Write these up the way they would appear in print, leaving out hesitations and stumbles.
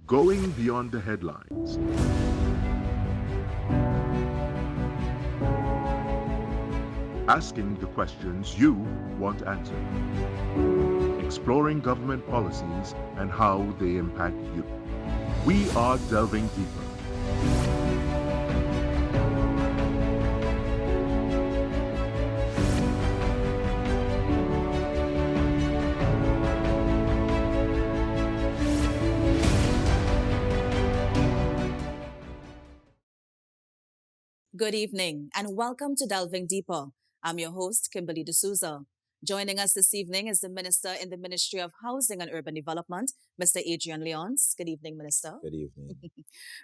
Going beyond the headlines. Asking the questions you want answered. Exploring government policies and how they impact you. We are delving deeper. Good evening and welcome to Delving Deeper. I'm your host, Kimberly D'Souza. Joining us this evening is the Minister in the Ministry of Housing and Urban Development, Mr. Adrian Leonce. Good evening, Minister. Good evening.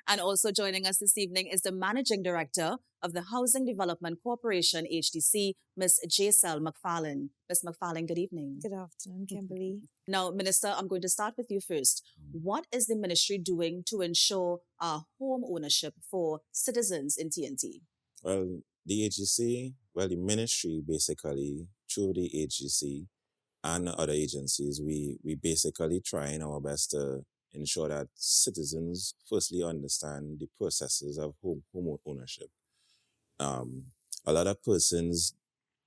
And also joining us this evening is the Managing Director of the Housing Development Corporation, HDC, Ms. Jaisal McFarlane. Ms. McFarlane, good evening. Good afternoon, Kimberly. Now, Minister, I'm going to start with you first. What is the ministry doing to ensure home ownership for citizens in TNT? Well, the ministry basically, through the HGC and other agencies, we basically trying our best to ensure that citizens firstly understand the processes of home ownership. A lot of persons,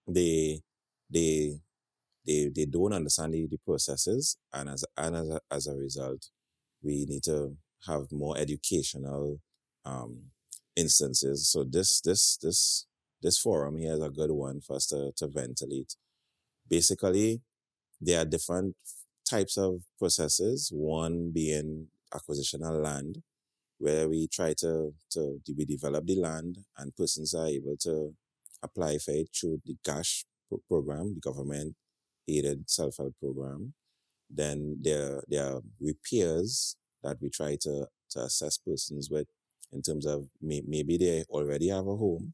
they don't understand the processes, and as a result, we need to have more educational instances. So this forum here is a good one for us to ventilate. Basically, there are different types of processes. One being acquisition of land, where we try we develop the land and persons are able to apply for it through the GASH program, the government aided self-help program. Then there are repairs that we try to assess persons with, in terms of maybe they already have a home,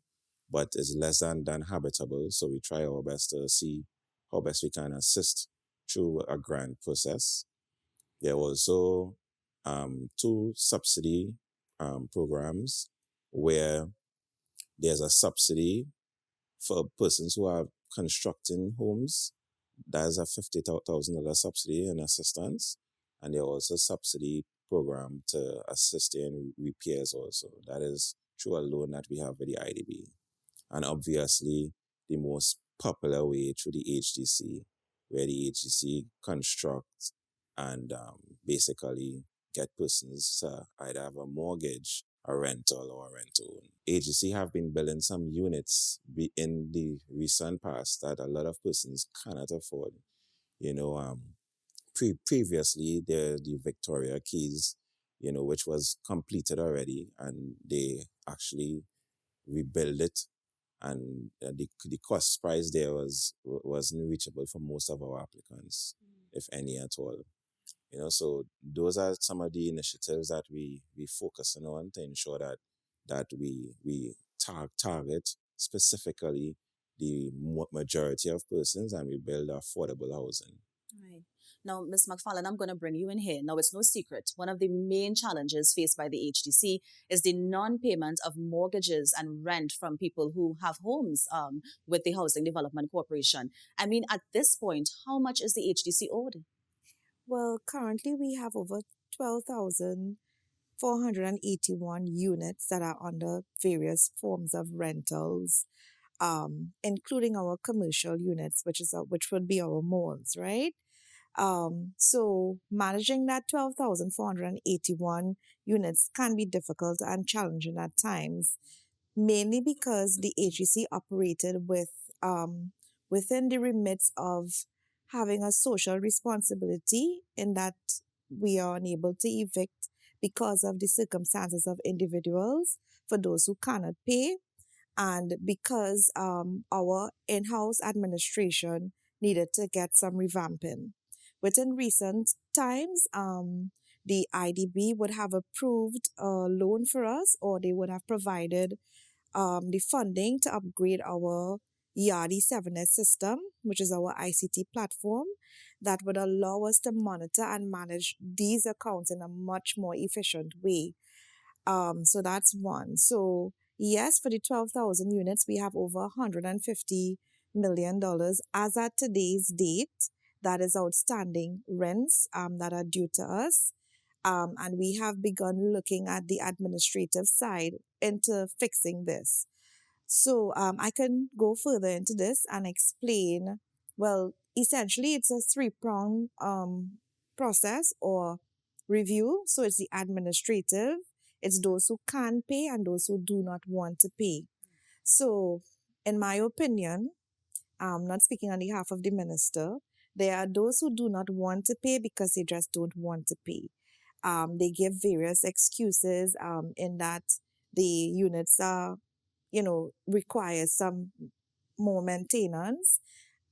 but it's less than habitable. So we try our best to see how best we can assist through a grant process. There are also two subsidy programs where there's a subsidy for persons who are constructing homes. There's a $50,000 subsidy and assistance, and there are also subsidy program to assist in repairs also. That is through a loan that we have with the IDB. And obviously, the most popular way through the HDC, where the HDC constructs and basically get persons to either have a mortgage, a rental, or a rent-to-own. HDC have been building some units in the recent past that a lot of persons cannot afford. Previously, the Victoria Keys, which was completed already, and they actually rebuilt it, and the cost price there wasn't reachable for most of our applicants, if any at all. So those are some of the initiatives that we focusing on to ensure that we target specifically the majority of persons, and we build affordable housing. Right. Now, Ms. McFarlane, I'm going to bring you in here. Now, it's no secret. One of the main challenges faced by the HDC is the non-payment of mortgages and rent from people who have homes with the Housing Development Corporation. I mean, at this point, how much is the HDC owed? Well, currently we have over 12,481 units that are under various forms of rentals, including our commercial units, which would be our malls, right? So managing that 12,481 units can be difficult and challenging at times, mainly because the agency operated within the remits of having a social responsibility, in that we are unable to evict because of the circumstances of individuals for those who cannot pay, and because our in-house administration needed to get some revamping. Within recent times, the IDB would have approved a loan for us, or they would have provided the funding to upgrade our Yardi 7S system, which is our ICT platform, that would allow us to monitor and manage these accounts in a much more efficient way. So that's one. So yes, for the 12,000 units, we have over $150 million as at today's date that is outstanding rents that are due to us. And we have begun looking at the administrative side into fixing this. So I can go further into this and explain. Well, essentially, it's a three-prong process or review. So it's the administrative, it's those who can pay, and those who do not want to pay. So, in my opinion, not speaking on behalf of the minister, there are those who do not want to pay because they just don't want to pay. They give various excuses in that the units are, require some more maintenance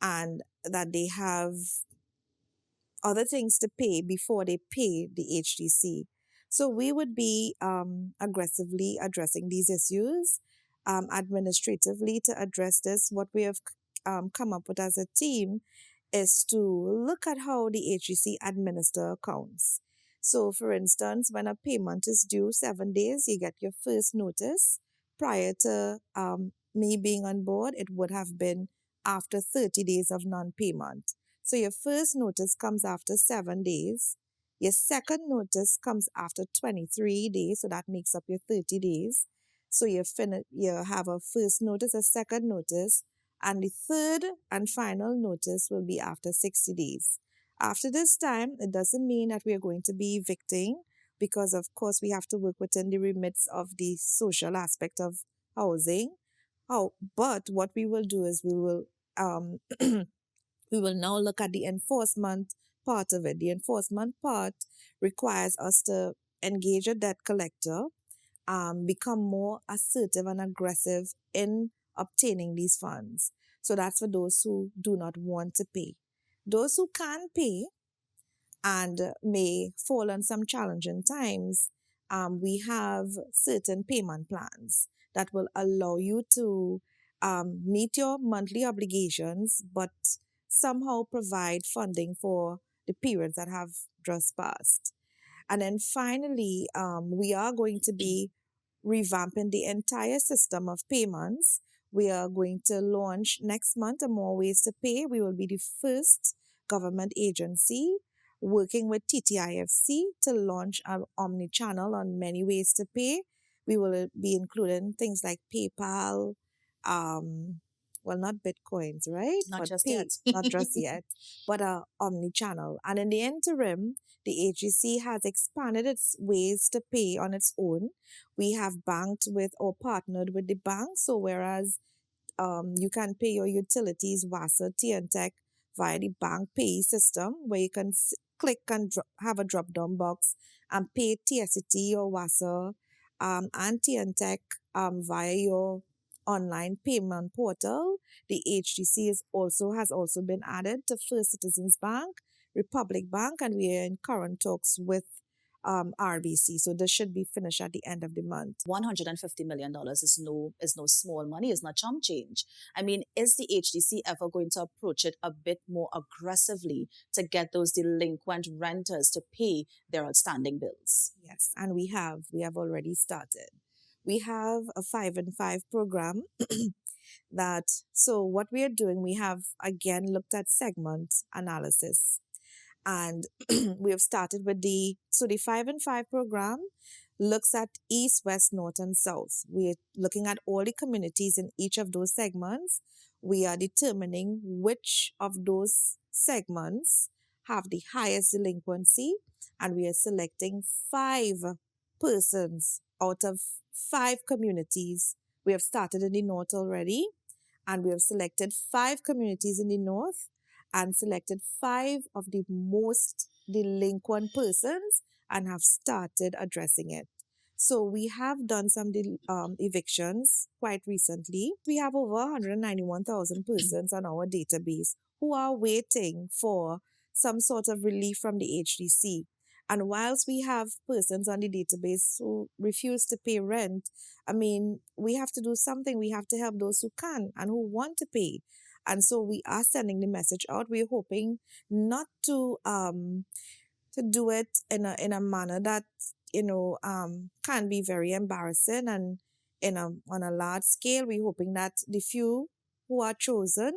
and that they have other things to pay before they pay the HDC. So we would be aggressively addressing these issues administratively to address this. What we have come up with as a team is to look at how the HDC administer accounts. So, for instance, when a payment is due 7 days, you get your first notice. Prior to me being on board, it would have been after 30 days of non-payment. So your first notice comes after 7 days. Your second notice comes after 23 days. So that makes up your 30 days. So you have a first notice, a second notice, and the third and final notice will be after 60 days. After this time, it doesn't mean that we are going to be evicting because, of course, we have to work within the remits of the social aspect of housing. But what we will do is we will we will now look at the enforcement part of it. The enforcement part requires us to engage a debt collector, become more assertive and aggressive in obtaining these funds. So that's for those who do not want to pay. Those who can pay and may fall on some challenging times, we have certain payment plans that will allow you to meet your monthly obligations, but somehow provide funding for the periods that have just passed. And then finally, we are going to be revamping the entire system of payments. We are going to launch next month a More Ways to Pay. We will be the first government agency working with TTIFC to launch our omni-channel on many ways to pay. We will be including things like PayPal, not Bitcoins, right? Not But just pay, yet. not just yet, but omni-channel. And in the interim, the HGC has expanded its ways to pay on its own. We have banked with or partnered with the bank. So whereas you can pay your utilities, WASA, TNTech via the bank pay system, where you can click and have a drop-down box and pay TSCT or WASA and TNTech via your online payment portal. The HDC has also been added to First Citizens Bank, Republic Bank, and we are in current talks with RBC. So this should be finished at the end of the month. $150 million is no small money, it's not chump change. I mean, is the HDC ever going to approach it a bit more aggressively to get those delinquent renters to pay their outstanding bills? Yes, and we have already started. We have a 5 and 5 program so what we are doing, we have again looked at segment analysis. And we have started with the 5 and 5 program looks at east, west, north, and south. We're looking at all the communities in each of those segments. We are determining which of those segments have the highest delinquency, and we are selecting 5 persons out of 5 communities. We have started in the north already, and we have selected 5 communities in the north and selected 5 of the most delinquent persons and have started addressing it. So we have done some evictions quite recently. We have over 191,000 persons on our database who are waiting for some sort of relief from the HDC. And whilst we have persons on the database who refuse to pay rent, I mean, we have to do something. We have to help those who can and who want to pay. And so we are sending the message out. We're hoping not to do it in a manner that can be very embarrassing and on a large scale. We're hoping that the few who are chosen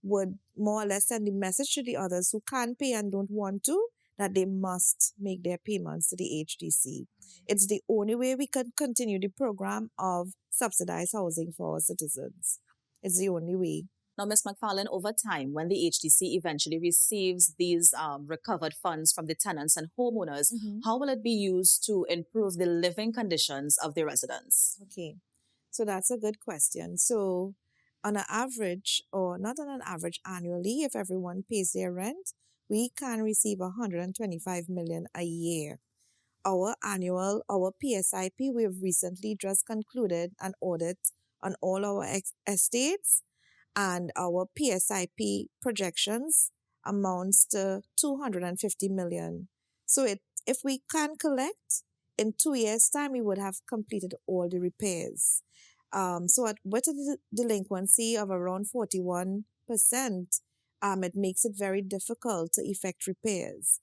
would more or less send the message to the others who can pay and don't want to, that they must make their payments to the HDC. It's the only way we can continue the program of subsidized housing for our citizens. It's the only way. Now, Ms. McFarlane, over time, when the HDC eventually receives these recovered funds from the tenants and homeowners, how will it be used to improve the living conditions of the residents? Okay, so that's a good question. So, on an average, or not on an average, annually, if everyone pays their rent, we can receive 125 million a year. Our PSIP, we've recently just concluded an audit on all our estates, and our PSIP projections amounts to 250 million. So if we can collect, in 2 years' time, we would have completed all the repairs. With a delinquency of around 41%, it makes it very difficult to effect repairs.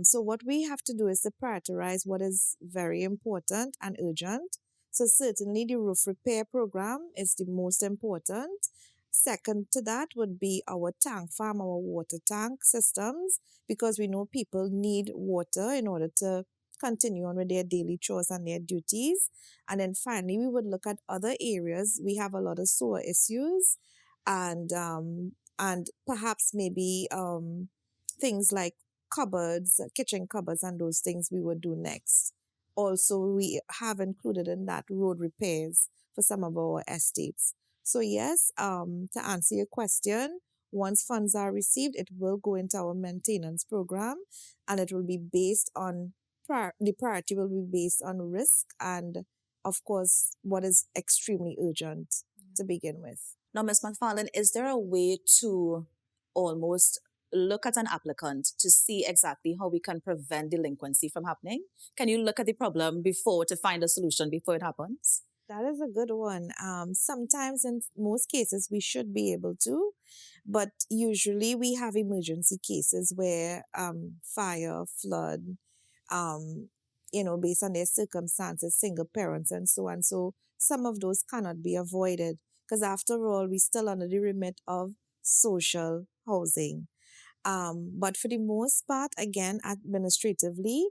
So what we have to do is to prioritize what is very important and urgent. So certainly the roof repair program is the most important. Second to that would be our tank farm, our water tank systems, because we know people need water in order to continue on with their daily chores and their duties. And then finally, we would look at other areas. We have a lot of sewer issues, and perhaps maybe things like cupboards, kitchen cupboards, and those things we would do next. Also, we have included in that road repairs for some of our estates. So yes, to answer your question, once funds are received, it will go into our maintenance program, and it will be based on the priority will be based on risk and, of course, what is extremely urgent to begin with. Now, Ms. McFarlane, is there a way to almost look at an applicant to see exactly how we can prevent delinquency from happening? Can you look at the problem before to find a solution before it happens? That is a good one. Sometimes, in most cases, we should be able to, but usually we have emergency cases where fire, flood, based on their circumstances, single parents and so on. So some of those cannot be avoided because after all, we still under the remit of social housing. But for the most part, again, administratively,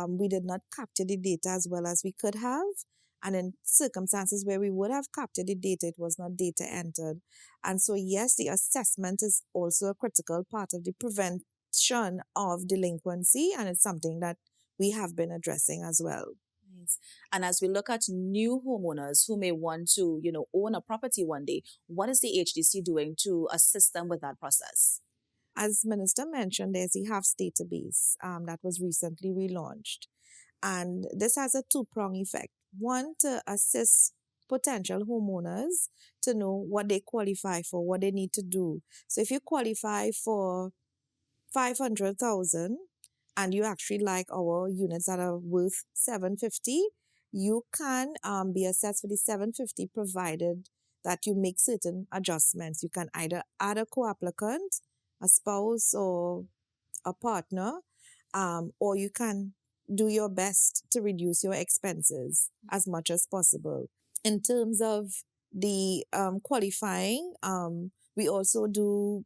we did not capture the data as well as we could have. And in circumstances where we would have captured the data, it was not data entered. And so, yes, the assessment is also a critical part of the prevention of delinquency, and it's something that we have been addressing as well. Nice. And as we look at new homeowners who may want to, own a property one day, what is the HDC doing to assist them with that process? As Minister mentioned, there's the HAFS database that was recently relaunched. And this has a two-prong effect. One, to assist potential homeowners to know what they qualify for, what they need to do. So if you qualify for 500,000 and you actually like our units that are worth 750, you can be assessed for the 750 provided that you make certain adjustments. You can either add a co-applicant, a spouse or a partner, or you can do your best to reduce your expenses as much as possible. In terms of the qualifying, we also do,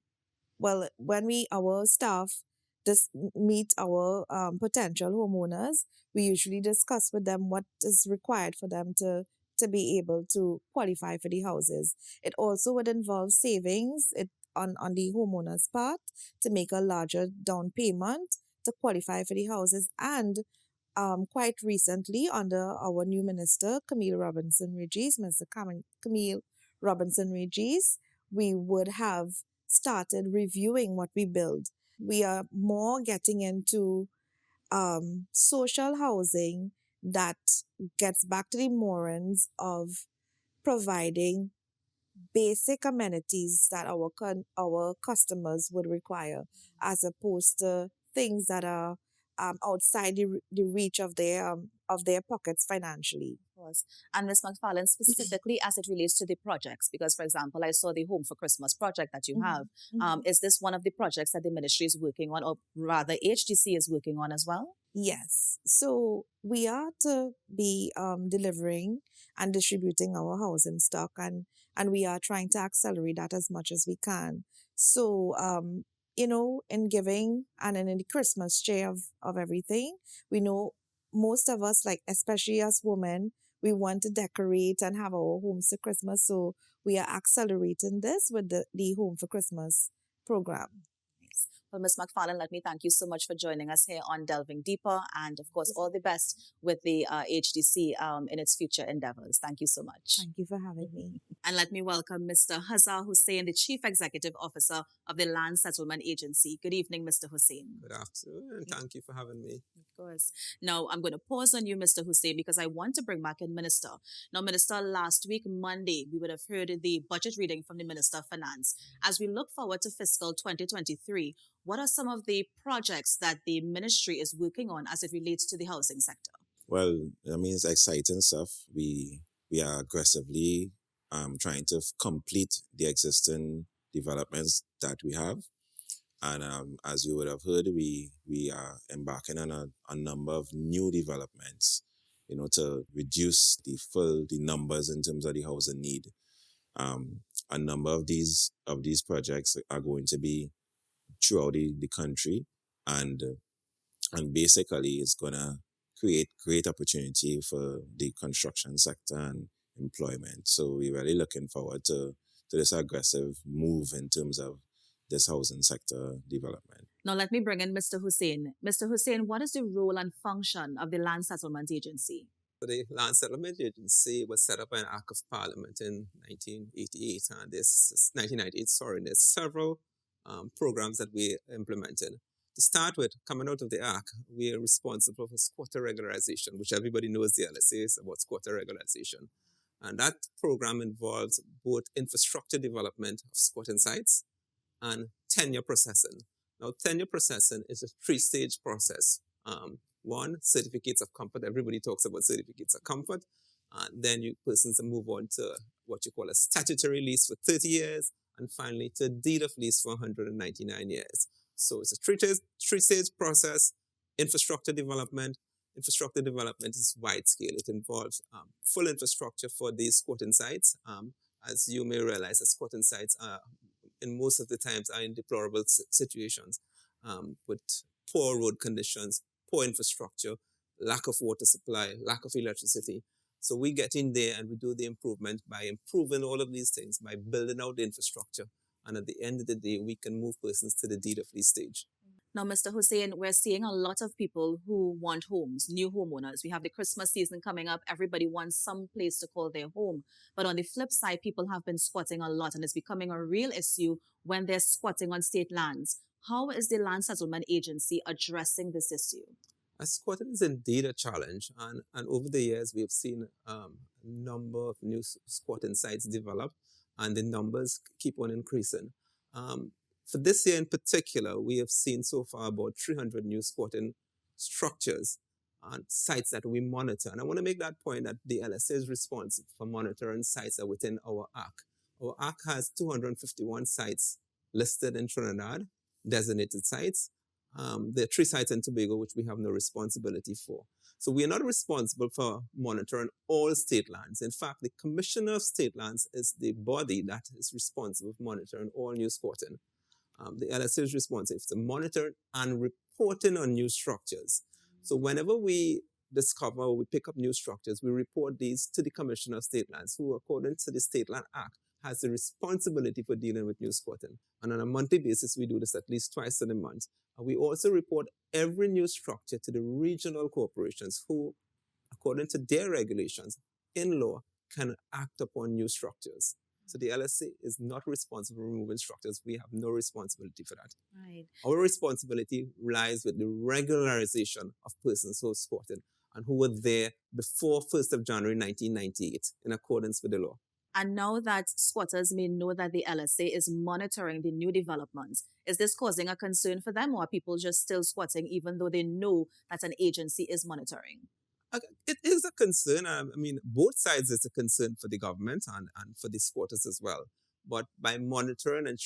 when our staff just meet our potential homeowners, we usually discuss with them what is required for them to be able to qualify for the houses. It also would involve savings on the homeowner's part to make a larger down payment to qualify for the houses. And quite recently, under our new minister, Minister Camille Robinson Regis, we would have started reviewing what we build. We are more getting into social housing that gets back to the morals of providing basic amenities that our customers would require, as opposed to things that are outside the reach of their pockets financially. Of course. And Ms. McFarlane, specifically as it relates to the projects, because, for example, I saw the Home for Christmas project that you have. Is this one of the projects that the ministry is working on, or rather HDC is working on as well? Yes. So we are to be delivering and distributing our housing stock, and we are trying to accelerate that as much as we can. So in giving and in the Christmas cheer of everything, we know most of us, like especially as women, we want to decorate and have our homes for Christmas. So we are accelerating this with the Home for Christmas program. Nice. Well, Ms. McFarlane, let me thank you so much for joining us here on Delving Deeper. And of course, all the best with the HDC in its future endeavors. Thank you so much. Thank you for having me. And let me welcome Mr. Hazar Hussain, the Chief Executive Officer of the Land Settlement Agency. Good evening, Mr. Hussain. Good afternoon, and thank you for having me. Of course. Now, I'm going to pause on you, Mr. Hussain, because I want to bring back in Minister. Now, Minister, last week, Monday, we would have heard the budget reading from the Minister of Finance. As we look forward to fiscal 2023, what are some of the projects that the ministry is working on as it relates to the housing sector? Well, I mean, it's exciting stuff. We are aggressively trying to complete the existing developments that we have. And as you would have heard, we are embarking on a number of new developments, to reduce the numbers in terms of the housing need. A number of these projects are going to be throughout the country, and basically it's going to create great opportunity for the construction sector and employment. So we're really looking forward to this aggressive move in terms of this housing sector development. Now, let me bring in Mr. Hussain. Mr. Hussain, what is the role and function of the Land Settlement Agency? The Land Settlement Agency was set up by an Act of Parliament in 1988, and this 1998. Sorry, there's several programs that we implemented. To start with, coming out of the Act, we are responsible for squatter regularization, which everybody knows the LSA is about squatter regularization. And that program involves both infrastructure development of squatting sites and tenure processing. Now, tenure processing is a three-stage process. One, certificates of comfort. Everybody talks about certificates of comfort. And then persons move on to what you call a statutory lease for 30 years, and finally to a deed of lease for 199 years. So it's a three-stage process. Infrastructure development. Infrastructure development is wide scale. It involves full infrastructure for these squatting sites. As you may realize, the squatting sites are, in most of the times, are in deplorable situations with poor road conditions, poor infrastructure, lack of water supply, lack of electricity. So we get in there and we do the improvement by improving all of these things, by building out the infrastructure. And at the end of the day, we can move persons to the deed of lease stage. Now, Mr. Hussain, we're seeing a lot of people who want homes, new homeowners. We have the Christmas season coming up. Everybody wants some place to call their home. But on the flip side, people have been squatting a lot, and it's becoming a real issue when they're squatting on state lands. How is the Land Settlement Agency addressing this issue? Squatting is indeed a challenge, and over the years we have seen a number of new squatting sites develop, and the numbers keep on increasing. For this year in particular, we have seen so far about 300 new squatting structures and sites that we monitor. And I want to make that point that the LSA is responsible for monitoring sites that are within our ACT. Our ACT has 251 sites listed in Trinidad, designated sites. There are 3 sites in Tobago which we have no responsibility for. So we are not responsible for monitoring all state lands. In fact, the Commissioner of State Lands is the body that is responsible for monitoring all new squatting. The LSA is responsible for monitoring and reporting on new structures. So whenever we discover or we pick up new structures, we report these to the Commissioner of State Lands, who, according to the State Land Act, has the responsibility for dealing with new squatting. And on a monthly basis, we do this at least twice in a month. And we also report every new structure to the regional corporations who, according to their regulations, in law, can act upon new structures. So the LSA is not responsible for removing structures. We have no responsibility for that. Right. Our responsibility lies with the regularization of persons who are squatting and who were there before 1st of January 1998 in accordance with the law. And now that squatters may know that the LSA is monitoring the new developments, is this causing a concern for them, or are people just still squatting even though they know that an agency is monitoring? It is a concern. I mean, both sides is a concern for the government and for the squatters as well. But by monitoring and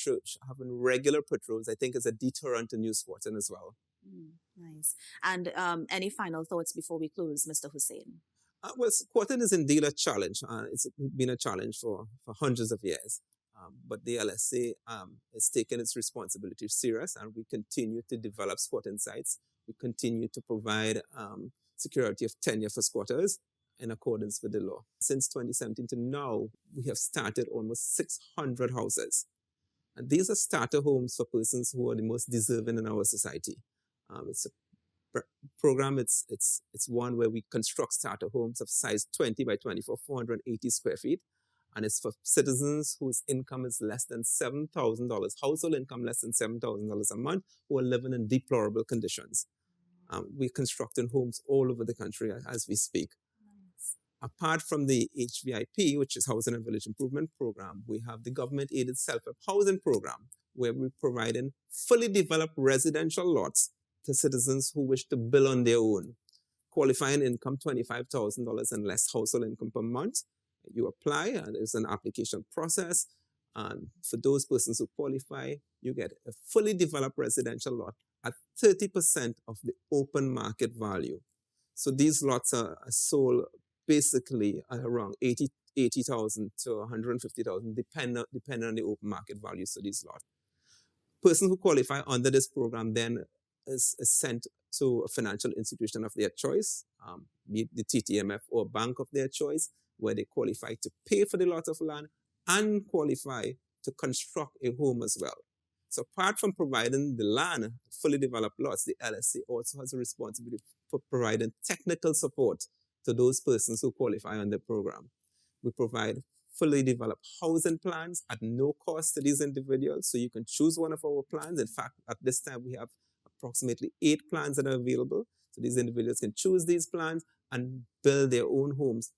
having regular patrols, I think is a deterrent to new squatting as well. Nice. And any final thoughts before we close, Mr. Hussain? Well, squatting is indeed a challenge. It's been a challenge for hundreds of years. But the LSA is taking its responsibility serious, and we continue to develop squatting sites. We continue to provide security of tenure for squatters in accordance with the law. Since 2017 to now, we have started almost 600 houses. And these are starter homes for persons who are the most deserving in our society. It's a program, it's one where we construct starter homes of size 20 by 24, 480 square feet. And it's for citizens whose income is less than $7,000, household income less than $7,000 a month, who are living in deplorable conditions. We're constructing homes all over the country as we speak. Nice. Apart from the HVIP, which is Housing and Village Improvement Program, we have the government-aided self-help housing program, where we're providing fully developed residential lots to citizens who wish to build on their own. Qualifying income, $25,000 and less household income per month. You apply, and there's an application process. And for those persons who qualify, you get a fully developed residential lot at 30% of the open market value. So these lots are sold basically at around 80,000 to 150,000, depending on the open market value for these lots. Persons who qualify under this program then is sent to a financial institution of their choice, be it the TTMF or bank of their choice, where they qualify to pay for the lot of land and qualify to construct a home as well. So apart from providing the land, fully developed lots, the LSA also has a responsibility for providing technical support to those persons who qualify on the program. We provide fully developed housing plans at no cost to these individuals, so you can choose one of our plans. In fact, at this time, we have approximately 8 plans that are available. So these individuals can choose these plans and build their own homes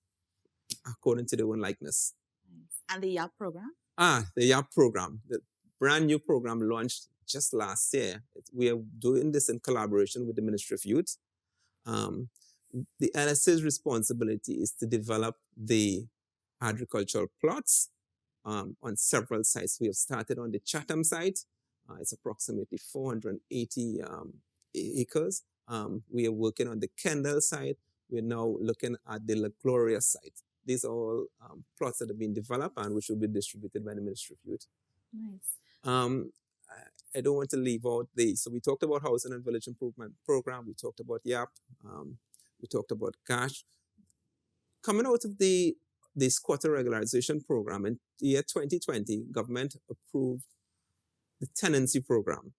according to their own likeness. And the YAP program? The YAP program, the brand new program launched just last year. We are doing this in collaboration with the Ministry of Youth. The LSA's responsibility is to develop the agricultural plots on several sites. We have started on the Chatham site. It's approximately 480 acres. We are working on the Kendall site. We're now looking at the La Gloria site. These are all plots that have been developed and which will be distributed by the Ministry of Youth. Nice. I don't want to leave out so we talked about Housing and Village Improvement Program. We talked about YAP. We talked about cash. Coming out of the squatter regularization program in the year 2020, government approved the tenancy program,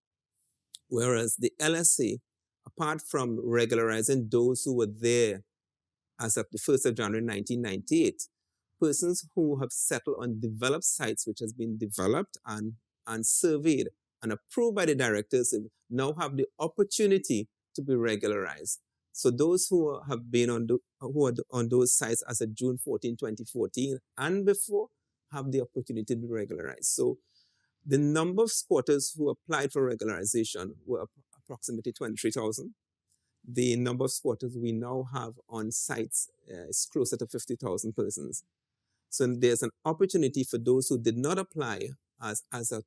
whereas the LSA, apart from regularizing those who were there as of the 1st of January 1998, persons who have settled on developed sites which has been developed and surveyed and approved by the directors now have the opportunity to be regularized. So those who have been who are on those sites as of June 14, 2014 and before have the opportunity to be regularized. So the number of squatters who applied for regularization were approximately 23,000. The number of squatters we now have on sites is closer to 50,000 persons. So there's an opportunity for those who did not apply as a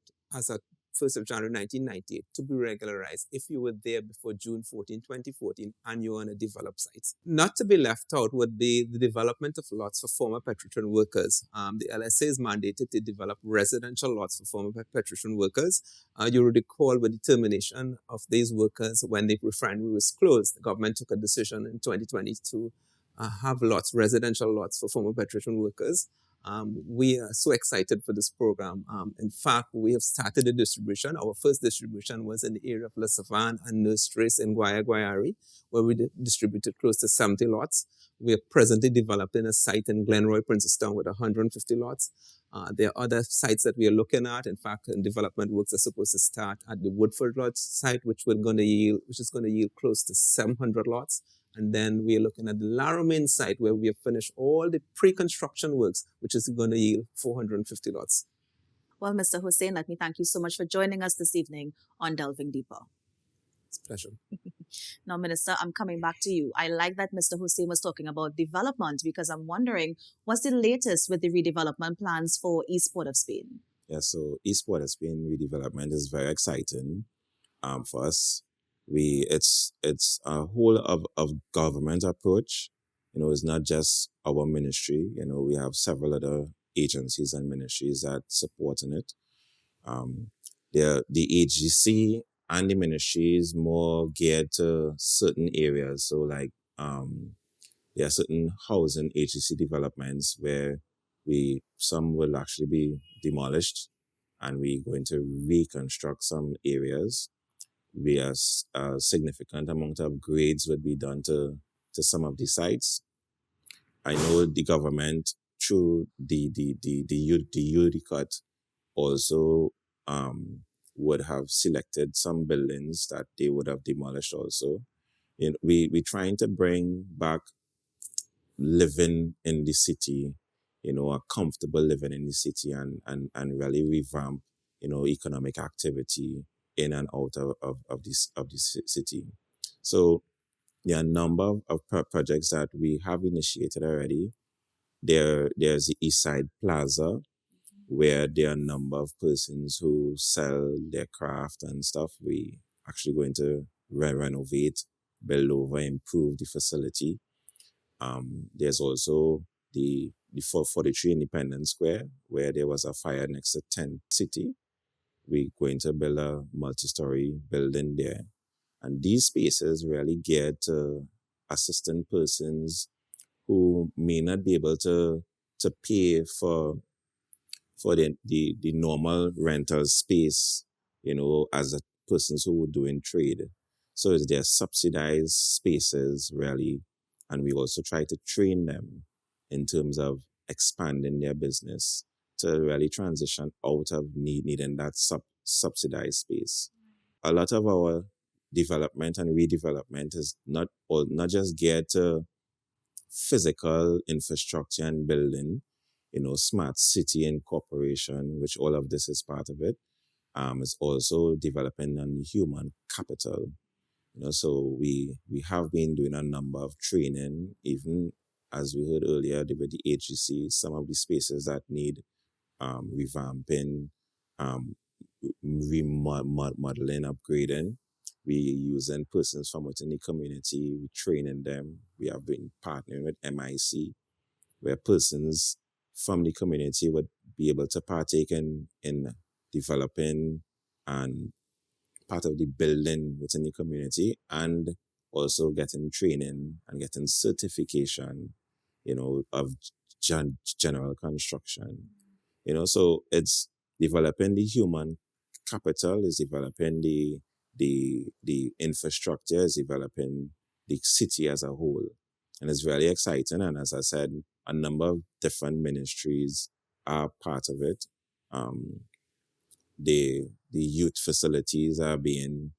1st of January 1998 to be regularized if you were there before June 14, 2014 and you're on a developed site. Not to be left out would be the development of lots for former Petrotron workers. The LSA is mandated to develop residential lots for former Petrotron workers. You will recall with the termination of these workers when the refinery was closed, the government took a decision in 2020 to have residential lots for former Petrotron workers. We are so excited for this program. In fact, we have started the distribution. Our first distribution was in the area of La Savane and Nurse Trace in Guayari, where we distributed close to 70 lots. We are presently developing a site in Glenroy, Princestown with 150 lots. There are other sites that we are looking at. In fact, development works are supposed to start at the Woodford Lodge site, which is going to yield close to 700 lots. And then we are looking at the Laramine site where we have finished all the pre-construction works, which is going to yield 450 lots. Well, Mr. Hussain, let me thank you so much for joining us this evening on Delving Deeper. It's a pleasure. Now, Minister, I'm coming back to you. I like that Mr. Hussain was talking about development because I'm wondering, what's the latest with the redevelopment plans for Eastport of Spain? Yeah, so Eastport of Spain redevelopment is very exciting for us. It's a whole of government approach. It's not just our ministry. We have several other agencies and ministries that supporting it. The AGC and the ministry is more geared to certain areas. So like there are certain housing AGC developments where some will actually be demolished and we're going to reconstruct some areas. A significant amount of grades would be done to some of the sites. I know the government through the cut also would have selected some buildings that they would have demolished also. We're trying to bring back living in the city, a comfortable living in the city and really revamp, economic activity in and out of this city. So there are a number of projects that we have initiated already. There's the East Side Plaza, where there are a number of persons who sell their craft and stuff. We actually going to renovate, build over, improve the facility. There's also the 443 Independence Square, where there was a fire next to Tent City. We're going to build a multi-story building there. And these spaces really geared to assisting persons who may not be able to pay for the normal rental space, as a persons who were doing trade. So it's their subsidized spaces really. And we also try to train them in terms of expanding their business to really transition out of needing that subsidized space. A lot of our development and redevelopment is not just geared to physical infrastructure and building, smart city incorporation, which all of this is part of it. It's also developing on human capital. So we have been doing a number of training, even as we heard earlier with the HGC, some of the spaces that need revamping, remodeling, upgrading. We using persons from within the community, we training them. We have been partnering with MIC, where persons from the community would be able to partake in developing and part of the building within the community, and also getting training and getting certification, of general construction. So it's developing the human capital, is developing the infrastructure, is developing the city as a whole. And it's really exciting. And as I said, a number of different ministries are part of it. The youth facilities are being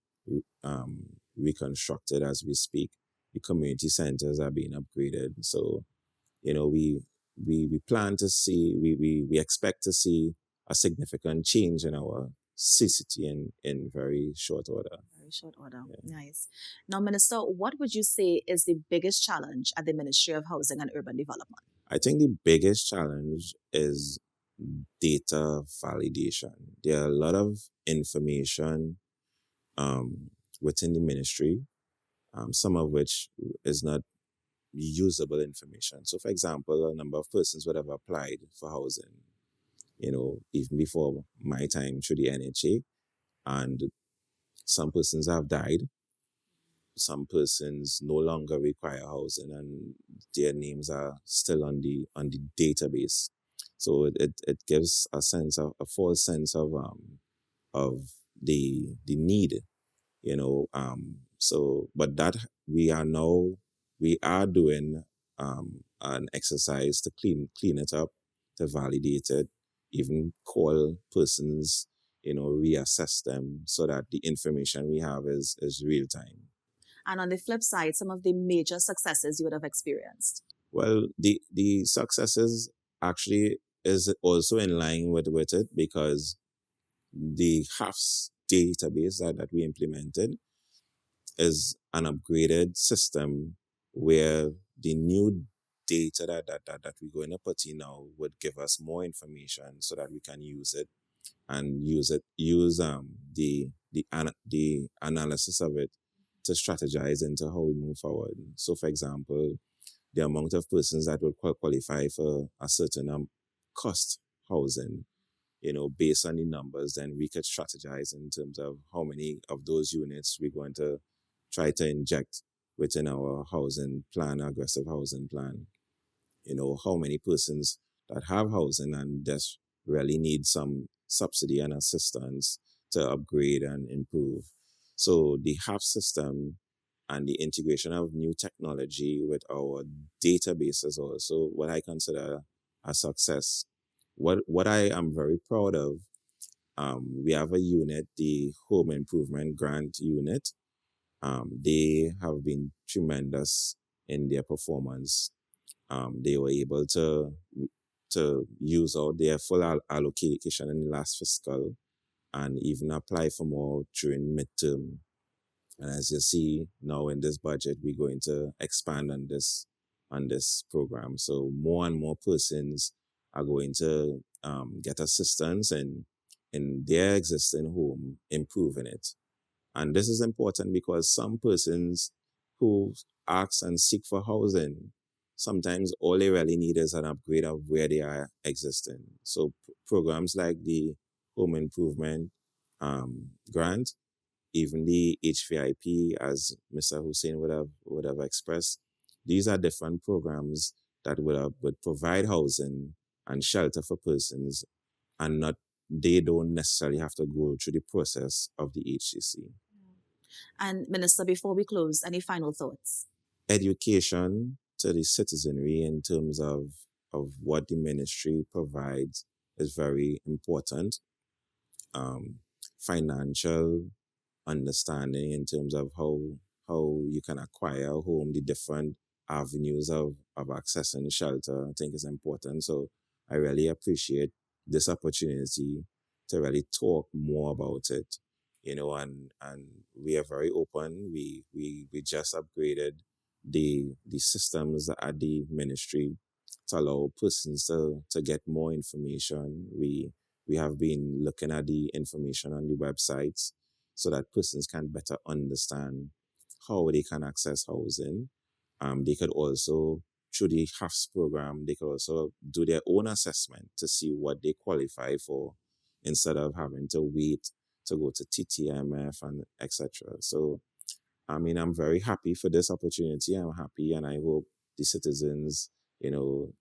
reconstructed as we speak. The community centers are being upgraded. So, we plan to see, we expect to see a significant change in our city in very short order. Very short order. Yeah. Nice. Now, Minister, what would you say is the biggest challenge at the Ministry of Housing and Urban Development? I think the biggest challenge is data validation. There are a lot of information within the ministry, some of which is not usable information. So, for example, a number of persons would have applied for housing, even before my time through the NHA, and some persons have died. Some persons no longer require housing, and their names are still on the database. So it gives a false sense of the need, So, but that we are doing an exercise to clean it up, to validate it, even call persons, reassess them so that the information we have is real time. And on the flip side, some of the major successes you would have experienced? Well, the successes actually is also in line with it, because the HAFS database that we implemented is an upgraded system where the new data that we're going to put in now would give us more information so that we can use it and use the analysis of it to strategize into how we move forward. So, for example, the amount of persons that would qualify for a certain cost housing, based on the numbers, then we could strategize in terms of how many of those units we're going to try to inject within our housing plan, aggressive housing plan. How many persons that have housing and just really need some subsidy and assistance to upgrade and improve. So the HAP system and the integration of new technology with our database is also what I consider a success. What I am very proud of, we have a unit, the Home Improvement Grant Unit. They have been tremendous in their performance. They were able to use out their full allocation in the last fiscal and even apply for more during midterm. And as you see now in this budget, we're going to expand on this program. So more and more persons are going to get assistance in their existing home, improving it. And this is important because some persons who ask and seek for housing, sometimes all they really need is an upgrade of where they are existing. So programs like the Home Improvement Grant, even the HVIP, as Mr. Hussein would have expressed, these are different programs that would provide housing and shelter for persons, and they don't necessarily have to go through the process of the HCC. And Minister, before we close, any final thoughts? Education to the citizenry in terms of what the ministry provides is very important. Financial understanding in terms of how you can acquire a home, the different avenues of accessing shelter, I think is important. So I really appreciate this opportunity to really talk more about it, and we are very open. We just upgraded the systems at the ministry to allow persons to get more information. We have been looking at the information on the websites so that persons can better understand how they can access housing. They could also, through the HAFS program, they could also do their own assessment to see what they qualify for instead of having to wait to go to TTMF and etc. So, I'm very happy for this opportunity. I'm happy, and I hope the citizens,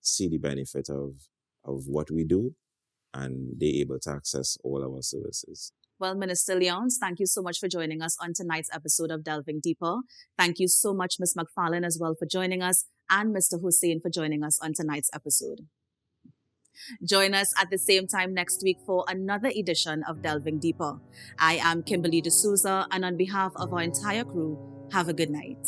see the benefit of what we do, and they're able to access all our services. Well, Minister Leonce, thank you so much for joining us on tonight's episode of Delving Deeper. Thank you so much, Ms. McFarlane, as well, for joining us, and Mr. Hussein for joining us on tonight's episode. Join us at the same time next week for another edition of Delving Deeper. I am Kimberly D'Souza, and on behalf of our entire crew, have a good night.